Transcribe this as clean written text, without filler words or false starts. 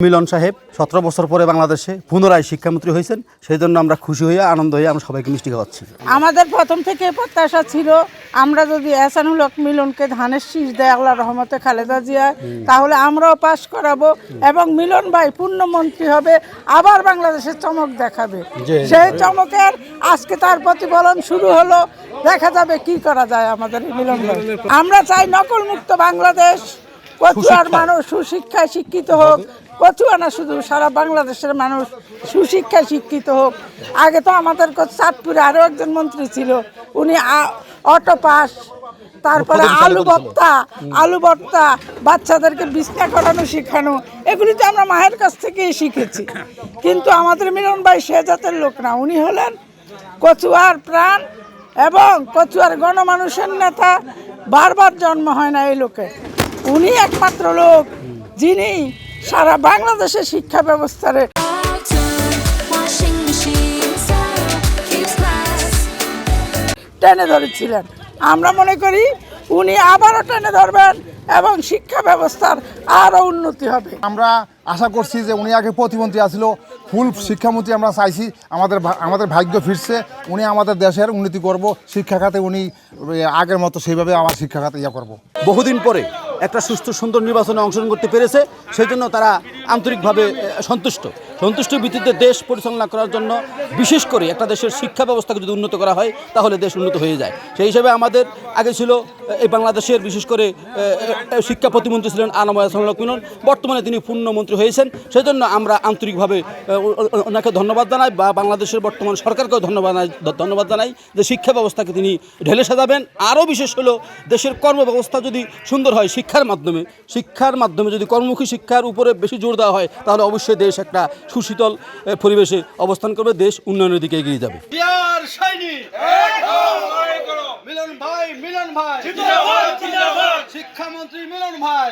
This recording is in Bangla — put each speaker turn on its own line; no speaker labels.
মিলন সাহেব 17 বছর পরে বাংলাদেশে পুনরায় শিক্ষামন্ত্রী হয়েছেন, সেই জন্য আমরা খুশি হয়ে আনন্দ হয়ে আমরা সবাইকে মিষ্টি খাওয়াচ্ছি।
আমাদের প্রথম থেকে প্রত্যাশা ছিল আমরা যদি এহসানুল হক মিলনকে ধানের শীষ দেয় আল্লাহর রহমতে খালেদা জিয়া, তাহলে আমরাও পাশ করাবো এবং মিলন ভাই পূর্ণমন্ত্রী হবে, আবার বাংলাদেশের চমক দেখাবে। সেই চমকের আজকে তার প্রতিফলন শুরু হলো, দেখা যাবে কি করা যায় আমাদের মিলন ভাই। আমরা চাই নকল মুক্ত বাংলাদেশ, কচুয়ার মানুষ সুশিক্ষায় শিক্ষিত হোক, কচুয়া না শুধু সারা বাংলাদেশের মানুষ সুশিক্ষায় শিক্ষিত হোক। আগে তো আমাদের চাঁদপুরে আরও একজন মন্ত্রী ছিল, উনি অটো পাস, তারপরে আলু ভর্তা, বাচ্চাদেরকে বিছনা করানো শেখানো, এগুলি তো আমরা মায়ের কাছ থেকেই শিখেছি। কিন্তু আমাদের মিলন ভাই সে জাতের লোক না, উনি হলেন কচুয়ার প্রাণ এবং কচুয়ার গণমানুষের নেতা। বারবার জন্ম হয় না এই লোকের, উনি একমাত্র লোক যিনি সারা বাংলাদেশের শিক্ষা ব্যবস্থার টেনে ধরেছিলেন। আমরা মনে করি উনি আবারও টেনে ধরবেন এবং শিক্ষা ব্যবস্থার আরও উন্নতি হবে।
আমরা আশা করছি যে উনি আগে প্রতিমন্ত্রী আসছিল, ফুল শিক্ষামন্ত্রী আমরা চাইছি, আমাদের ভাগ্য ফিরছে, উনি আমাদের দেশের উন্নতি করব, শিক্ষা খাতে উনি আগের মতো সেইভাবে আমার শিক্ষা খাতে করব।
বহুদিন পরে একটা সুষ্ঠু সুন্দর নির্বাচনে অংশগ্রহণ করতে পেরেছে, সেই জন্য তারা আন্তরিকভাবে সন্তুষ্টির ভিত্তিতে দেশ পরিচালনা করার জন্য, বিশেষ করে একটা দেশের শিক্ষা ব্যবস্থাকে যদি উন্নত করা হয় তাহলে দেশ উন্নত হয়ে যায়। সেই হিসাবে আমাদের আগে ছিল এই বাংলাদেশের বিশেষ করে শিক্ষা প্রতিমন্ত্রী ছিলেন আনম এহসানুল হক মিলন, বর্তমানে তিনি পূর্ণমন্ত্রী হয়েছেন। সেই জন্য আমরা আন্তরিকভাবে ওনাকে ধন্যবাদ জানাই বা বাংলাদেশের বর্তমান সরকারকেও ধন্যবাদ জানাই যে শিক্ষা ব্যবস্থাকে তিনি ঢেলে সাজাবেন। আরও বিশেষ হলো দেশের কর্মব্যবস্থা যদি সুন্দর হয়, শিক্ষার মাধ্যমে যদি কর্মমুখী শিক্ষার উপরে বেশি জোর দেওয়া হয়, তাহলে অবশ্যই দেশ একটা সুশীতল পরিবেশে অবস্থান করবে, দেশ উন্নয়নের দিকে এগিয়ে যাবে।
মিলন ভাই শিক্ষামন্ত্রী মিলন ভাই